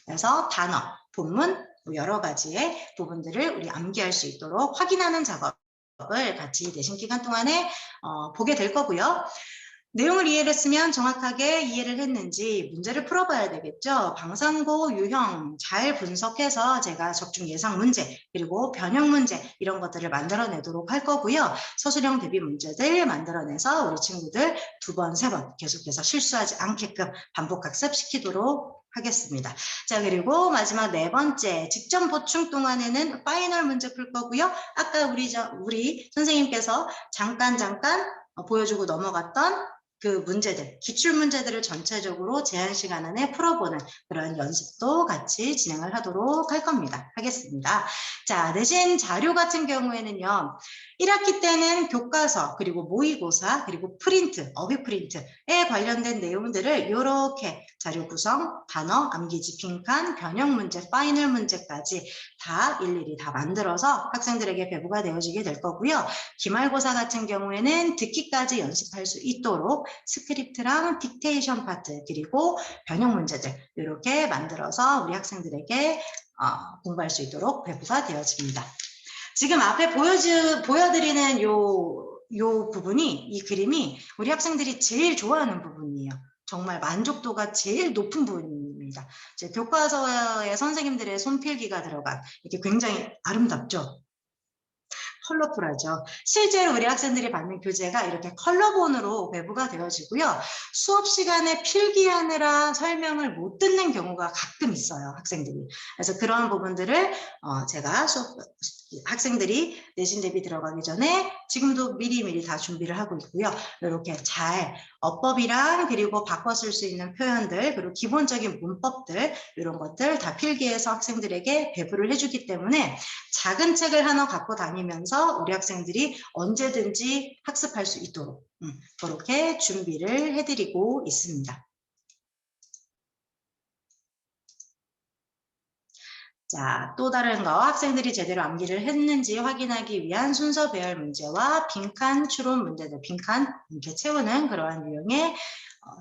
그래서 단어, 본문, 여러 가지의 부분들을 우리 암기할 수 있도록 확인하는 작업 을 같이 내신 기간 동안에 보게 될 거고요. 내용을 이해를 했으면 정확하게 이해를 했는지 문제를 풀어봐야 되겠죠. 방산고 유형 잘 분석해서 제가 적중 예상 문제 그리고 변형 문제 이런 것들을 만들어내도록 할 거고요. 서술형 대비 문제들 만들어내서 우리 친구들 2번, 3번 계속해서 실수하지 않게끔 반복학습 시키도록 하겠습니다. 자, 그리고 마지막 4번째 직전 보충 동안에는 파이널 문제 풀 거고요. 아까 우리 선생님께서 잠깐 보여주고 넘어갔던 그 문제들, 기출 문제들을 전체적으로 제한 시간 안에 풀어보는 그런 연습도 같이 진행을 하도록 하겠습니다. 자, 내신 자료 같은 경우에는요. 1학기 때는 교과서, 그리고 모의고사, 그리고 프린트, 어휘 프린트에 관련된 내용들을 이렇게 자료 구성, 단어, 암기지, 빈칸, 변형 문제, 파이널 문제까지 다 일일이 다 만들어서 학생들에게 배부가 되어지게 될 거고요. 기말고사 같은 경우에는 듣기까지 연습할 수 있도록 스크립트랑 딕테이션 파트 그리고 변형 문제들 이렇게 만들어서 우리 학생들에게 공부할 수 있도록 배부가 되어집니다. 지금 앞에 보여드리는 요 부분이, 이 그림이 우리 학생들이 제일 좋아하는 부분이에요. 정말 만족도가 제일 높은 부분입니다. 교과서에 선생님들의 손필기가 들어간 이게 굉장히 아름답죠. 컬러풀하죠. 실제로 우리 학생들이 받는 교재가 이렇게 컬러본으로 배부가 되어지고요. 수업 시간에 필기하느라 설명을 못 듣는 경우가 가끔 있어요, 학생들이. 그래서 그런 부분들을 제가 학생들이 내신 대비 들어가기 전에 지금도 미리미리 다 준비를 하고 있고요. 이렇게 잘 어법이랑 그리고 바꿔 쓸 수 있는 표현들 그리고 기본적인 문법들 이런 것들 다 필기해서 학생들에게 배부를 해주기 때문에 작은 책을 하나 갖고 다니면서 우리 학생들이 언제든지 학습할 수 있도록 그렇게 준비를 해드리고 있습니다. 자, 또 다른 거 학생들이 제대로 암기를 했는지 확인하기 위한 순서 배열 문제와 빈칸 추론 문제들, 빈칸 이렇게 채우는 그러한 유형의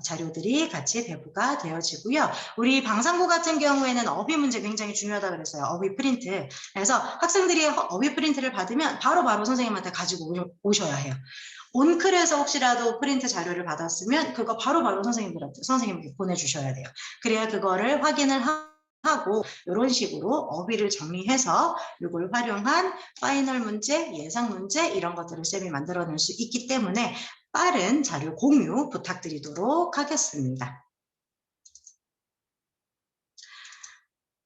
자료들이 같이 배부가 되어지고요. 우리 방산고 같은 경우에는 어휘 문제 굉장히 중요하다고 그랬어요. 어휘 프린트. 그래서 학생들이 어휘 프린트를 받으면 바로바로 선생님한테 가지고 오셔야 해요. 온클에서 혹시라도 프린트 자료를 받았으면 그거 바로바로 선생님께 보내주셔야 돼요. 그래야 그거를 확인을 하고 이런 식으로 어휘를 정리해서 이걸 활용한 파이널 문제, 예상 문제 이런 것들을 쌤이 만들어낼 수 있기 때문에 빠른 자료 공유 부탁드리도록 하겠습니다.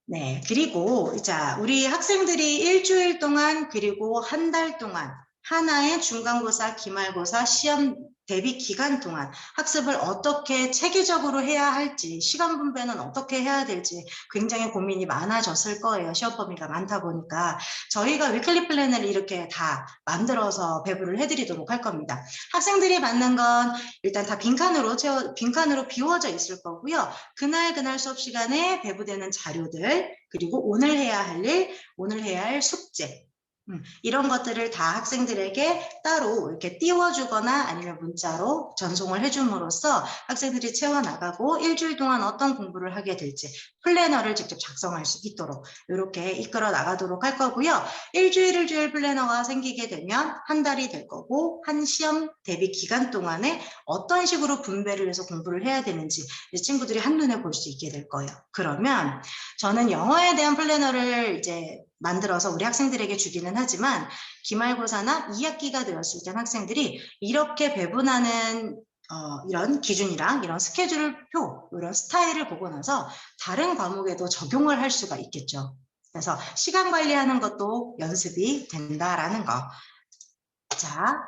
네, 그리고 자, 우리 학생들이 일주일 동안 그리고 한 달 동안 하나의 중간고사, 기말고사, 시험 대비 기간 동안 학습을 어떻게 체계적으로 해야 할지, 시간 분배는 어떻게 해야 될지 굉장히 고민이 많아졌을 거예요. 시험 범위가 많다 보니까. 저희가 위클리 플랜을 이렇게 다 만들어서 배부를 해드리도록 할 겁니다. 학생들이 받는 건 일단 다 빈칸으로 비워져 있을 거고요. 그날 수업 시간에 배부되는 자료들, 그리고 오늘 해야 할 일, 오늘 해야 할 숙제, 이런 것들을 다 학생들에게 따로 이렇게 띄워주거나 아니면 문자로 전송을 해줌으로써 학생들이 채워나가고 일주일 동안 어떤 공부를 하게 될지 플래너를 직접 작성할 수 있도록 이렇게 이끌어 나가도록 할 거고요. 일주일 플래너가 생기게 되면 한 달이 될 거고 한 시험 대비 기간 동안에 어떤 식으로 분배를 해서 공부를 해야 되는지 친구들이 한눈에 볼 수 있게 될 거예요. 그러면 저는 영어에 대한 플래너를 이제 만들어서 우리 학생들에게 주기는 하지만 기말고사나 2학기가 되었을 땐 학생들이 이렇게 배분하는 이런 기준이랑 이런 스케줄표, 이런 스타일을 보고 나서 다른 과목에도 적용을 할 수가 있겠죠. 그래서 시간 관리하는 것도 연습이 된다라는 거. 자,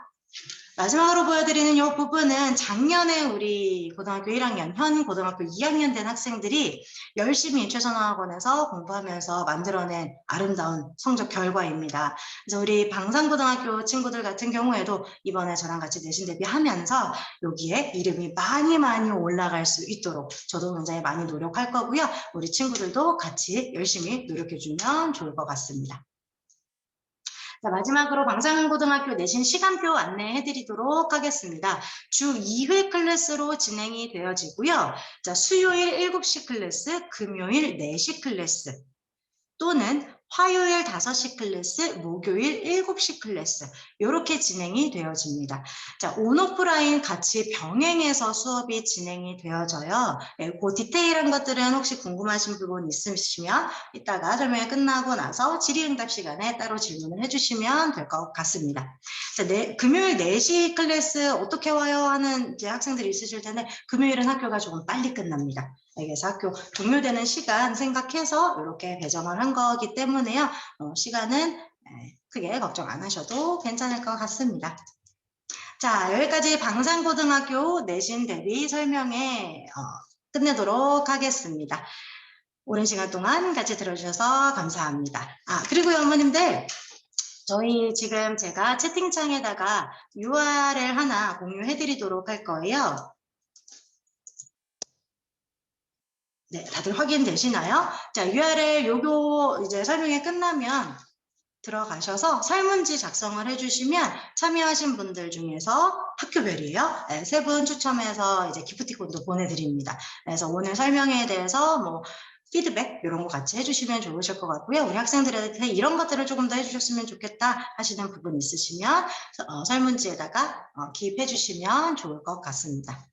마지막으로 보여드리는 이 부분은 작년에 우리 고등학교 1학년, 현 고등학교 2학년 된 학생들이 열심히 최선화학원에서 공부하면서 만들어낸 아름다운 성적 결과입니다. 그래서 우리 방산고등학교 친구들 같은 경우에도 이번에 저랑 같이 내신 대비하면서 여기에 이름이 많이 올라갈 수 있도록 저도 굉장히 많이 노력할 거고요. 우리 친구들도 같이 열심히 노력해주면 좋을 것 같습니다. 자, 마지막으로 방산고등학교 내신 시간표 안내해 드리도록 하겠습니다. 주 2회 클래스로 진행이 되어지고요. 자, 수요일 7시 클래스, 금요일 4시 클래스 또는 화요일 5시 클래스, 목요일 7시 클래스 이렇게 진행이 되어집니다. 자, 온오프라인 같이 병행해서 수업이 진행이 되어져요. 네, 그 디테일한 것들은 혹시 궁금하신 부분 있으시면 이따가 설명이 끝나고 나서 질의응답 시간에 따로 질문을 해주시면 될 것 같습니다. 자, 금요일 4시 클래스 어떻게 와요 하는 이제 학생들이 있으실 텐데 금요일은 학교가 조금 빨리 끝납니다. 그래서 학교 종료되는 시간 생각해서 이렇게 배정을 한 거기 때문에요. 시간은 크게 걱정 안 하셔도 괜찮을 것 같습니다. 자, 여기까지 방산고등학교 내신 대비 설명회 끝내도록 하겠습니다. 오랜 시간 동안 같이 들어주셔서 감사합니다. 그리고요, 어머님들. 저희 지금 제가 채팅창에다가 URL 하나 공유해 드리도록 할 거예요. 네, 다들 확인되시나요? 자, URL 요거 이제 설명이 끝나면 들어가셔서 설문지 작성을 해주시면 참여하신 분들 중에서 학교별이에요. 네, 3분 추첨해서 이제 기프티콘도 보내드립니다. 그래서 오늘 설명에 대해서 뭐 피드백 이런 거 같이 해주시면 좋으실 것 같고요. 우리 학생들한테 이런 것들을 조금 더 해주셨으면 좋겠다 하시는 부분 있으시면 설문지에다가 기입해 주시면 좋을 것 같습니다.